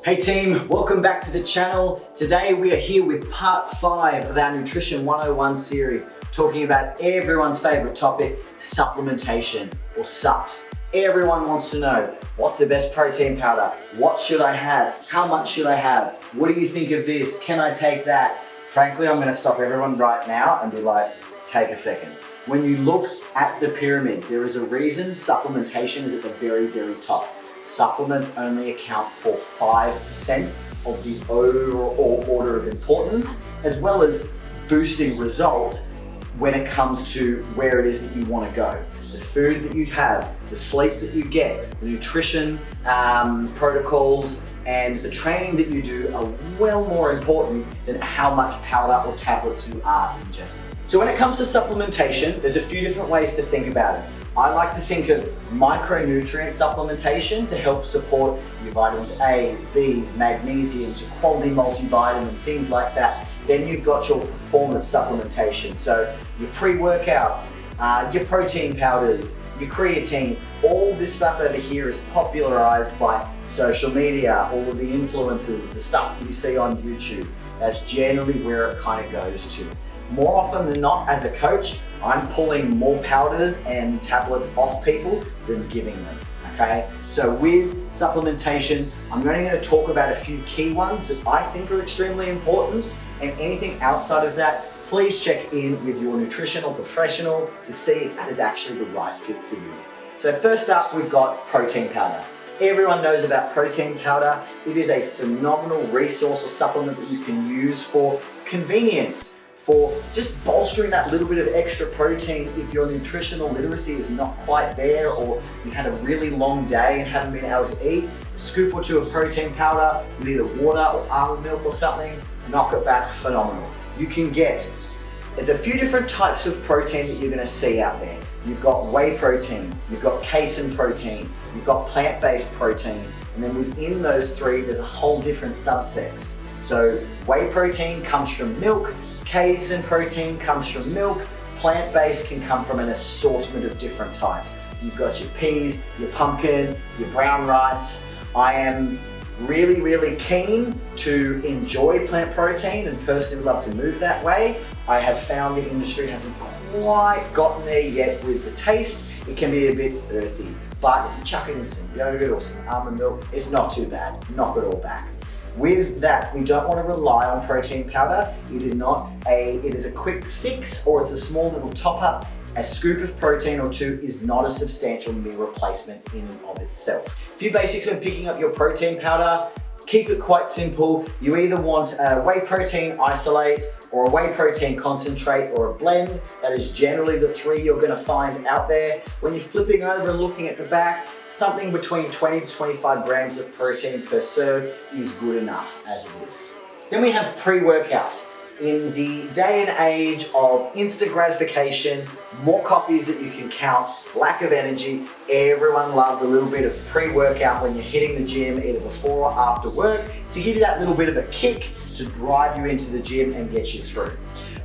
Hey team, welcome back to the channel. Today we are here with part 5 of our Nutrition 101 series, talking about everyone's favorite topic, supplementation or SUPs. Everyone wants to know, what's the best protein powder? What should I have? How much should I have? What do you think of this? Can I take that? Frankly, I'm gonna stop everyone right now and be like, take a second. When you look at the pyramid, there is a reason supplementation is at the very, very top. Supplements only account for 5% of the overall order of importance, as well as boosting results when it comes to where it is that you want to go. The food that you have, the sleep that you get, the nutrition protocols, and the training that you do are well more important than how much powder or tablets you are ingesting. So when it comes to supplementation, there's a few different ways to think about it. I like to think of micronutrient supplementation to help support your vitamins A's, B's, magnesiums, your quality multivitamin, things like that. Then you've got your performance supplementation. So your pre-workouts, your protein powders, your creatine, all this stuff over here is popularized by social media, all of the influencers, the stuff that you see on YouTube. That's generally where it kind of goes to. More often than not, as a coach, I'm pulling more powders and tablets off people than giving them, okay? So with supplementation, I'm only going to talk about a few key ones that I think are extremely important, and anything outside of that, please check in with your nutritional professional to see if that is actually the right fit for you. So first up, we've got protein powder. Everyone knows about protein powder. It is a phenomenal resource or supplement that you can use for convenience, for just bolstering that little bit of extra protein if your nutritional literacy is not quite there, or you had a really long day and haven't been able to eat. A scoop or two of protein powder with either water or almond milk or something, knock it back, phenomenal. You can get, there's a few different types of protein that you're gonna see out there. You've got whey protein, you've got casein protein, you've got plant-based protein, and then within those three, there's a whole different subsets. So whey protein comes from milk, casein protein comes from milk, plant-based can come from an assortment of different types. You've got your peas, your pumpkin, your brown rice. I am really, really keen to enjoy plant protein and personally love to move that way. I have found the industry hasn't quite gotten there yet with the taste. It can be a bit earthy, but if you chuck it in some yogurt or some almond milk, it's not too bad. Knock it all back. With that, we don't want to rely on protein powder. It is a quick fix, or it's a small little top up. A scoop of protein or two is not a substantial meal replacement in and of itself. A few basics when picking up your protein powder. Keep it quite simple. You either want a whey protein isolate or a whey protein concentrate or a blend. That is generally the three you're gonna find out there. When you're flipping over and looking at the back, something between 20 to 25 grams of protein per serve is good enough as it is. Then we have pre-workout. In the day and age of instant gratification, more coffees that you can count, lack of energy, everyone loves a little bit of pre-workout when you're hitting the gym, either before or after work, to give you that little bit of a kick to drive you into the gym and get you through.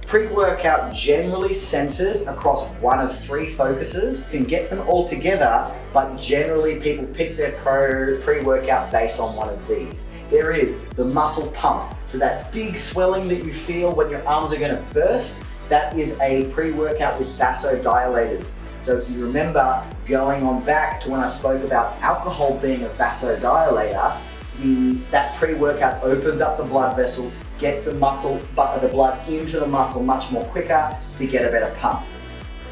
Pre-workout generally centers across one of three focuses. You can get them all together, but generally people pick their pre-workout based on one of these. There is the muscle pump. So that big swelling that you feel when your arms are gonna burst, that is a pre-workout with vasodilators. So if you remember going on back to when I spoke about alcohol being a vasodilator, that pre-workout opens up the blood vessels, gets the blood into the muscle much more quicker to get a better pump.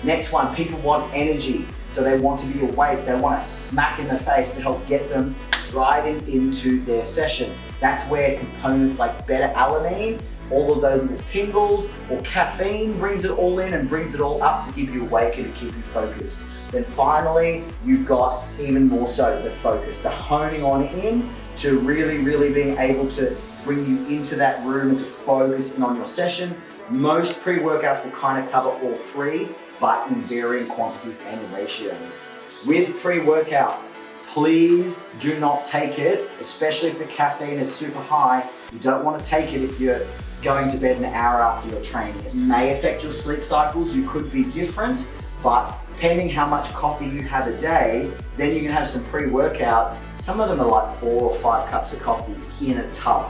Next one, people want energy. So they want to be awake, they want a smack in the face to help get them driving into their session. That's where components like beta-alanine, all of those little tingles, or caffeine brings it all in and brings it all up to keep you awake and to keep you focused. Then finally, you've got even more so the focus, to honing on in, to really, really being able to bring you into that room and to focus in on your session. Most pre-workouts will kind of cover all three, but in varying quantities and ratios. With pre-workout, please do not take it, especially if the caffeine is super high. You don't want to take it if you're going to bed an hour after your training. It may affect your sleep cycles, you could be different, but depending how much coffee you have a day, then you can have some pre-workout. Some of them are like 4 or 5 cups of coffee in a tub.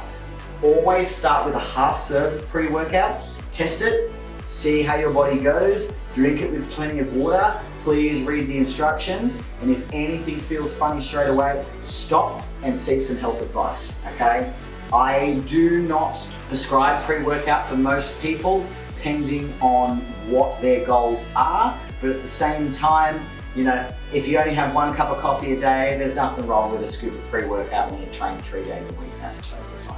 Always start with a half serve pre-workout, test it, see how your body goes, drink it with plenty of water. Please read the instructions, and if anything feels funny straight away, stop and seek some health advice, okay? I do not prescribe pre-workout for most people, depending on what their goals are, but at the same time, you know, if you only have 1 cup of coffee a day, there's nothing wrong with a scoop of pre-workout when you train 3 days a week. That's totally fine.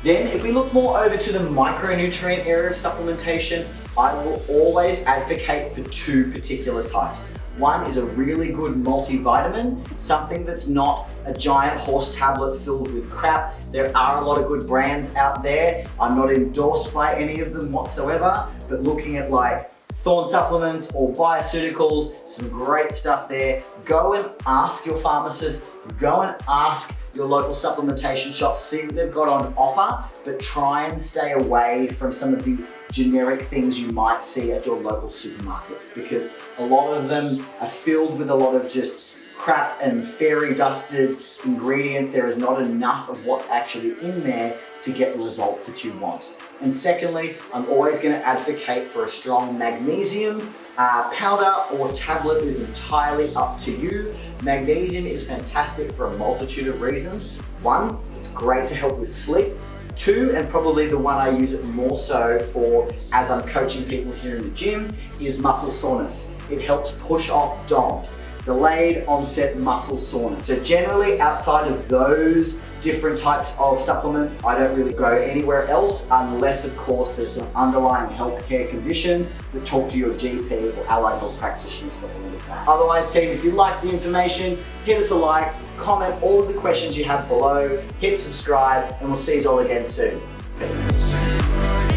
Then if we look more over to the micronutrient area of supplementation, I will always advocate for 2 particular types. One is a really good multivitamin, something that's not a giant horse tablet filled with crap. There are a lot of good brands out there. I'm not endorsed by any of them whatsoever, but looking at like Thorne supplements or Bioceuticals, some great stuff there. Go and ask your pharmacist, go and ask your local supplementation shop, see what they've got on offer, but try and stay away from some of the generic things you might see at your local supermarkets, because a lot of them are filled with a lot of just crap and fairy dusted ingredients. There is not enough of what's actually in there to get the result that you want. And secondly, I'm always going to advocate for a strong magnesium powder or tablet. Is entirely up to you. Magnesium is fantastic for a multitude of reasons. 1, it's great to help with sleep. 2, and probably the one I use it more so for as I'm coaching people here in the gym, is muscle soreness. It helps push off DOMS, delayed onset muscle soreness. So generally outside of those different types of supplements, I don't really go anywhere else unless of course there's some underlying healthcare conditions that talk to your GP or allied health practitioners for all of that. Otherwise team, if you like the information, hit us a like, comment all of the questions you have below, hit subscribe, and we'll see you all again soon. Peace.